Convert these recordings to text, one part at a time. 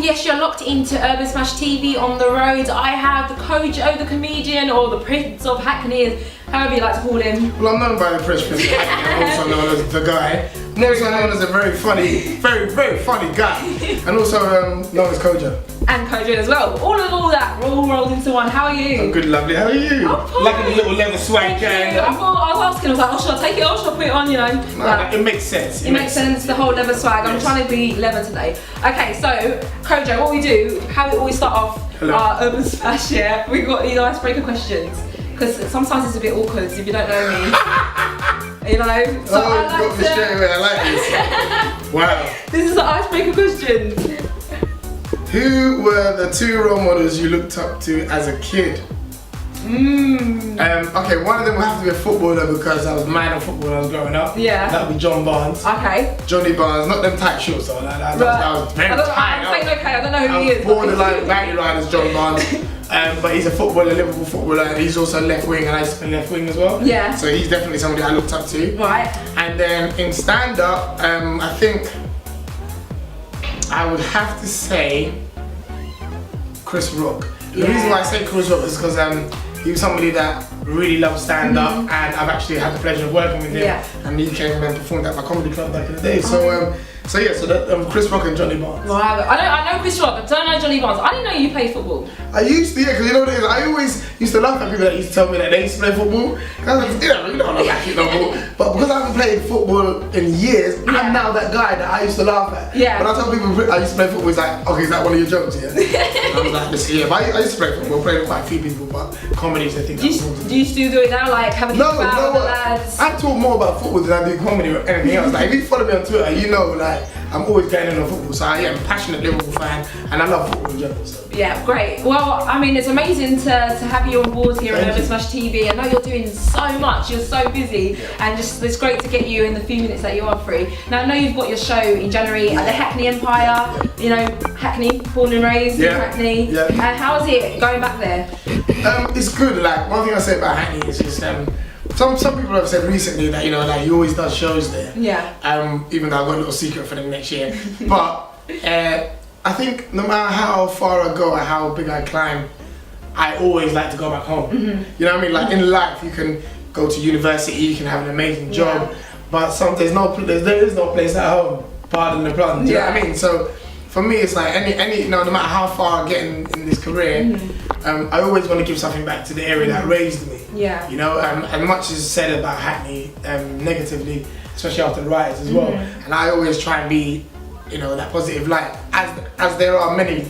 yes, you're locked into Urban Smash TV on the road. I have the KOJO, the comedian, or the Prince of Hackney, however you like to call him. Well, I'm known by the Prince of Hackney, I'm also known as the guy. I'm also known as a very funny, very funny guy. And also known as KOJO. And KOJO as well. All that all rolled into one. How are you? I'm good, lovely. How are you? I'm fine. Like a little leather swag gang. I was asking, I was like, oh, should I take it off? Should I put it on, you know? Nah, it makes sense. It makes sense, the whole leather swag. I'm trying to be leather today. Okay, so, KOJO, what we do, how we always start off our Urban Smash, yeah? We've got these icebreaker questions. Because sometimes it's a bit awkward if you don't know me. You know? So I like to... straight away. I like this. Wow. This is the icebreaker questions. Who were the 2 role models you looked up to as a kid? Okay, one of them will have to be a footballer because I was mad on football when I was growing up. Yeah. That would be John Barnes. Okay. Johnny Barnes, not them tight shorts though. That was very tight. I don't know who he is. Borderline baggy riders, John Barnes. But he's a footballer, Liverpool footballer, and he's also left wing, and I used to play left wing as well. Yeah. So he's definitely somebody I looked up to. Right. And then in stand up, I think I would have to say Chris Rock. The reason why I say Chris Rock is because he was somebody that really loved stand up, and I've actually had the pleasure of working with him. And he came and performed at my comedy club back in the day. So Chris Rock and Johnny Barnes. Wow, I know Chris Rock, but don't know Johnny Barnes. I didn't know you played football. I used to, because you know what it is, I always used to laugh at people that used to tell me that they used to play football. And I was like, you don't know like it no more. But because I haven't played football in years, I'm now that guy that I used to laugh at. Yeah. When I tell people I used to play football, it's like, okay, is that one of your jokes, yeah? And I was like, listen, yeah, but I used to play football, played with quite a few people, but comedy is the thing. Do you still do it now, like having no, the lads? I talk more about football than I do comedy or anything else. Like, if you follow me on Twitter, you know, like, I'm always getting into football, so I am a passionate Liverpool fan, and I love football in general. So. Yeah, great. Well, I mean, it's amazing to have you on board here at Urban Smash TV. I know you're doing so much, you're so busy, and just it's great to get you in the few minutes that you are free. Now, I know you've got your show in January at the Hackney Empire, you know, Hackney, born and raised in Hackney. Yeah. How is it going back there? It's good. Like, one thing I say about Hackney is just, some people have said recently that, you know, like he always does shows there. Yeah. Even though I've got a little secret for them next year. But I think no matter how far I go or how big I climb, I always like to go back home. You know what I mean? Like in life, you can go to university, you can have an amazing job, but there is no place at home. Pardon the pun. Do you know what I mean? So for me, it's like no matter how far I get in this career, I always want to give something back to the area that raised me. Yeah. You know, and much is said about Hackney negatively, especially after the riots as well. And I always try and be, you know, that positive light. As there are many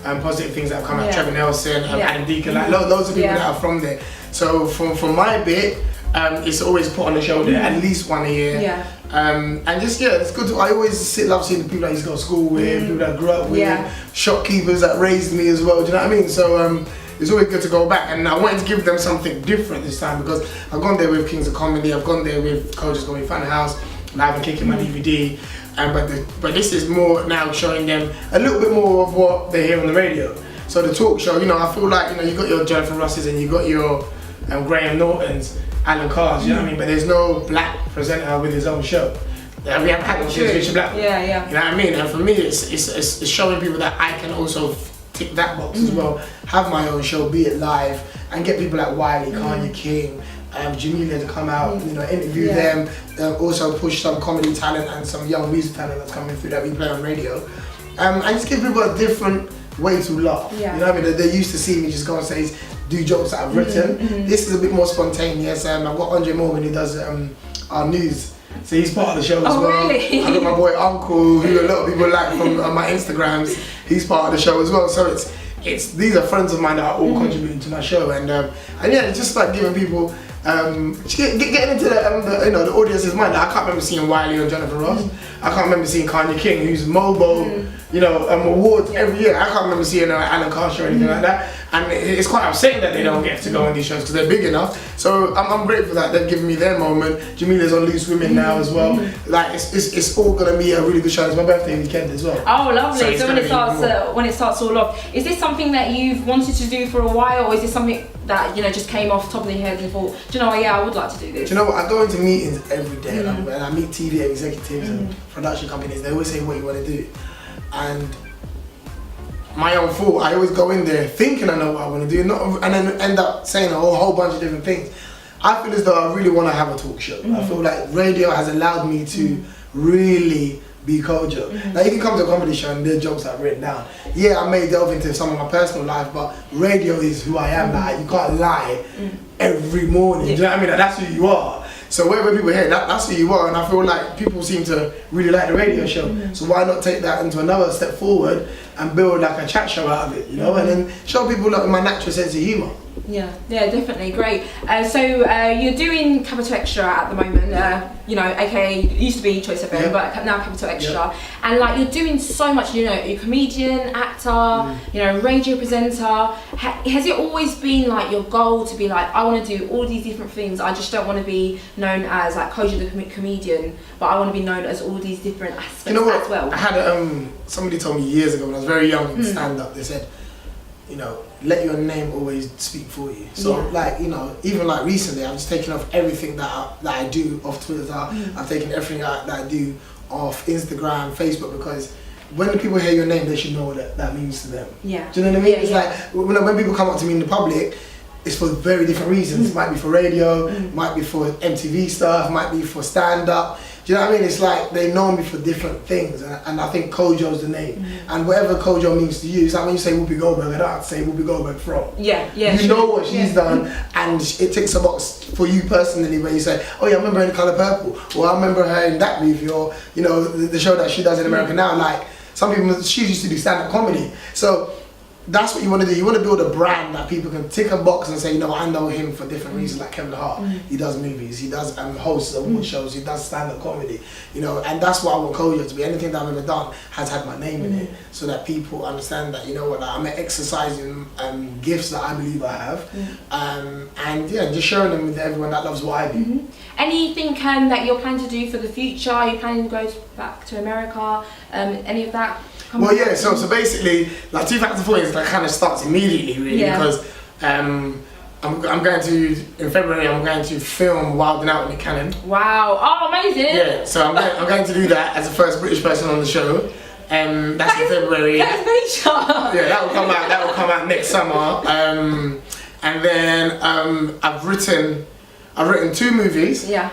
positive things that have come out. Trevor Nelson, Adam Deacon, like loads of people that are from there. So from my bit, it's always put on the show there at least one a year. Yeah. And just it's good to. I always love seeing the people that I used to go to school with, people that I grew up with, shopkeepers that raised me as well. Do you know what I mean? So it's always good to go back, and I wanted to give them something different this time because I've gone there with Kings of Comedy, I've gone there with KOJO's Going Fun House, and I've been kicking my DVD. But this is more now showing them a little bit more of what they hear on the radio. So the talk show, you know, I feel like, you know, you got your Jonathan Rosses and you got your Graham Nortons, Alan Carr's, you know what I mean? But there's no black presenter with his own show. We haven't had no Richard Black. Yeah, yeah. You know what I mean? And for me, it's showing people that I can also tick that box as well. Have my own show, be it live, and get people like Wiley, Kanye King, Jamelia to come out, you know, interview them, also push some comedy talent and some young music talent that's coming through that we play on radio. And just give people a different way to laugh. You know what I mean? They're used to seeing me just go on stage, do jokes that I've written. This is a bit more spontaneous. I've got Andre Morgan who does our news. So he's part of the show as well. Really? I've got my boy Uncle, who a lot of people like from my Instagrams. He's part of the show as well. So these are friends of mine that are all contributing to my show, and yeah, it's just like giving people getting into the audience's mind. I can't remember seeing Wiley or Jonathan Ross. I can't remember seeing Kanye King, who's Mobo, you know, awards every year. I can't remember seeing Alan Carr or anything like that. And it's quite upsetting that they don't get to go on these shows because they're big enough. So I'm grateful that they've given me their moment. Jamilia's on Loose Women now as well. Like it's all gonna be a really good show. It's my birthday weekend as well. Oh, lovely! So when it starts all off, is this something that you've wanted to do for a while, or is this something that just came off the top of your head and thought, do you know what? Yeah, I would like to do this. Do you know what? I go into meetings every day, and I meet TV executives and production companies. They always say what you want to do, and my own fault. I always go in there thinking I know what I want to do, and then end up saying a whole bunch of different things. I feel as though I really want to have a talk show. I feel like radio has allowed me to really be KOJO. Now you can come to a comedy show and there are jokes I've written down. Yeah, I may delve into some of my personal life, but radio is who I am. Like, you can't lie every morning. Do you know what I mean? Like, that's who you are. So wherever people hear that's who you are, and I feel like people seem to really like the radio show. So why not take that into another step forward and build like a chat show out of it, you know, and then show people like my natural sense of humour. Yeah, definitely, great. So you're doing Capital Extra at the moment, you know, aka it used to be Choice FM, but now Capital Extra, and like you're doing so much. You know, you're a comedian, actor, you know, radio presenter. Has it always been like your goal to be like, I want to do all these different things? I just don't want to be known as like KOJO the comedian, but I want to be known as all these different aspects, you know what, as well. I had somebody told me years ago when I was very young in stand up. They said, you know, let your name always speak for you. So like, you know, even like recently, I'm just taking off everything that I do off Twitter. I've taken everything that I do off Instagram, Facebook, because when the people hear your name, they should know what that means to them. Yeah. Do you know what I mean? It's like when people come up to me in the public, it's for very different reasons. It might be for radio, might be for MTV stuff, might be for stand up. Do you know what I mean? It's like they know me for different things, and I think KOJO is the name. And whatever KOJO means to you, it's like when you say Whoopi Goldberg, I don't have to say Whoopi Goldberg from. You know what she's done, and it ticks a box for you personally where you say, oh yeah, I remember her in Colour Purple, or I remember her in that movie, or you know, the show that she does in America now. Like some people, she used to do stand-up comedy. So that's what you want to do. You want to build a brand that people can tick a box and say, you know, I know him for different reasons, like Kevin Hart. He does movies, he does hosts award shows, he does stand-up comedy, you know, and that's what I want KOJO to be. Anything that I've ever done has had my name in it, so that people understand that, you know what, I'm exercising gifts that I believe I have, and yeah, just showing them with everyone that loves what I do. Anything that you're planning to do for the future? Are you planning to go back to America? Any of that? Well, yeah, so basically, like 2004 is like kind of starts immediately, really, because I'm going to, in February, I'm going to film Wild 'N Out in the Cannon. Wow, oh, amazing! Yeah, so I'm going to do that as the first British person on the show. That's in February. That is major! Yeah, that will come out next summer. And then I've written 2 movies. Yeah.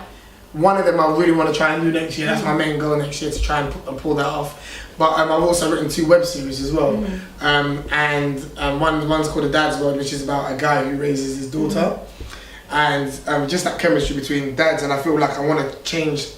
One of them I really want to try and do next year. That's my main goal next year, to try and pull that off. But I've also written 2 web series as well. One's called A Dad's World, which is about a guy who raises his daughter. And just that chemistry between dads, and I feel like I want to change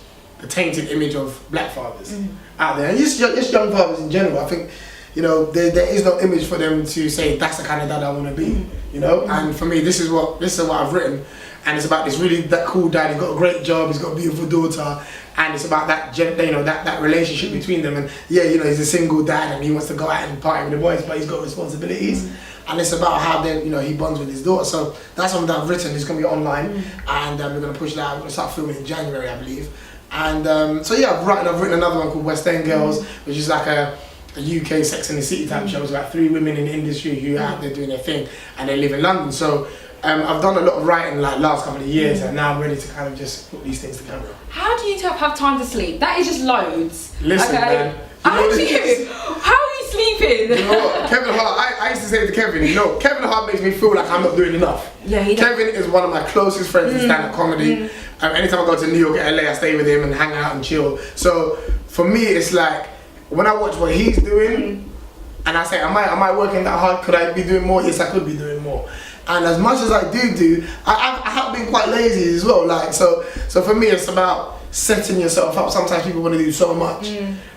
the tainted image of black fathers out there. And just young fathers in general. I think, you know, there is no image for them to say, that's the kind of dad I want to be, you know? And for me, this is what I've written. And it's about this that cool dad. He's got a great job. He's got a beautiful daughter, and it's about that, you know, that relationship between them. And yeah, you know, he's a single dad, and he wants to go out and party with the boys, but he's got responsibilities. And it's about how then, you know, he bonds with his daughter. So that's something that I've written. It's gonna be online, and we're gonna push that out. We're gonna start filming in January, I believe. And so yeah, I've written another one called West End Girls, which is like a UK Sex and the City type show. It's about 3 women in the industry who are out there doing their thing, and they live in London. So I've done a lot of writing like last couple of years, and now I'm ready to kind of just put these things together. How do you have time to sleep? That is just loads. Listen, man. How are you sleeping? You know what? Kevin Hart, I used to say to Kevin, you know, Kevin Hart makes me feel like I'm not doing enough. Yeah, Kevin is one of my closest friends in stand-up comedy. Anytime I go to New York or LA, I stay with him and hang out and chill. So for me, it's like, when I watch what he's doing, and I say, am I working that hard? Could I be doing more? Yes, I could be doing more. And as much as I do, I have been quite lazy as well. Like so for me, it's about setting yourself up. Sometimes people want to do so much.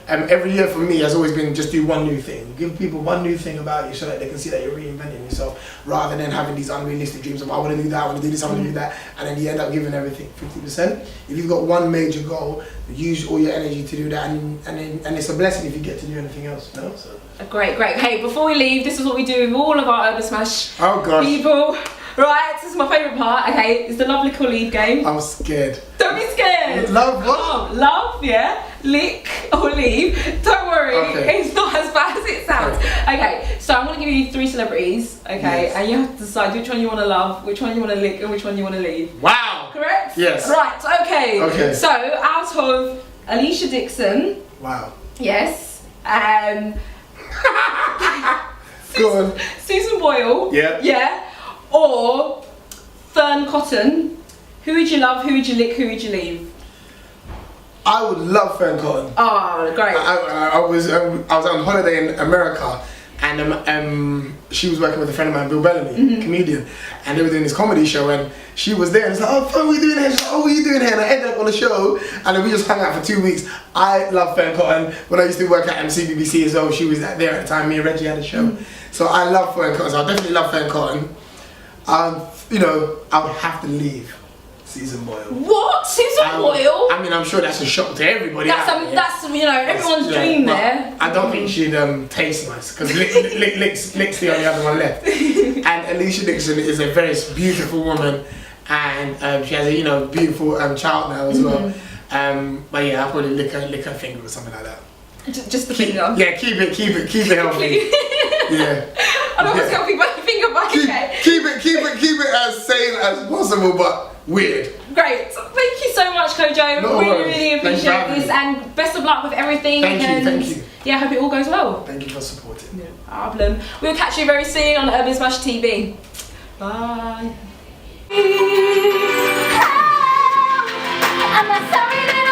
Every year for me has always been just do one new thing. Give people one new thing about you so that they can see that you're reinventing yourself, rather than having these unrealistic dreams of I want to do that, I want to do this, I want to do that, and then you end up giving everything 50%. If you've got one major goal, use all your energy to do that, and it's a blessing if you get to do anything else. You know? So. Great. Hey, before we leave, this is what we do with all of our Urban Smash people. Right, this is my favourite part, okay, it's the love, lick or leave game. I'm scared. Don't be scared. Love what? Oh, love, yeah, lick or leave. Don't worry, it's not as bad as it sounds. Okay, so I'm going to give you 3 celebrities, okay, and you have to decide which one you want to love, which one you want to lick, and which one you want to leave. Wow. Correct? Yes. Right, okay. So, out of Alicia Dixon. Wow. Yes. Go on. Susan Boyle. Yeah. Yeah. Or Fern Cotton. Who would you love? Who would you lick? Who would you leave? I would love Fern Cotton. Oh, great. I was on holiday in America, and she was working with a friend of mine, Bill Bellamy, comedian, and they were doing this comedy show, and she was there, and it's like, oh, Fern, what are you doing here? She's like, oh, what are you doing here? And I ended up on the show, and then we just hung out for 2 weeks. I love Fern Cotton. When I used to work at CBBC as well, she was there at the time. Me and Reggie had a show, so I love Fern Cotton. So I definitely love Fern Cotton. You know, I would have to leave Susan Boyle. What? Susan Boyle? I mean, I'm sure that's a shock to everybody. That's you know, everyone's dream there. I don't think she'd taste nice, because Lick's the only other one left. And Alicia Dixon is a very beautiful woman, and she has a beautiful child now as well. But yeah, I'll probably lick her finger or something like that. Just the finger. Yeah, keep it healthy. Yeah. I don't know what's healthy, but finger back. Keep it as sane as possible, but weird. Great. Thank you so much, Kojo. No really, worries. really appreciate this, and best of luck with everything. Thank you. Yeah, I hope it all goes well. Thank you for supporting. No problem. We'll catch you very soon on Urban Smash TV. Bye. I'm not sorry that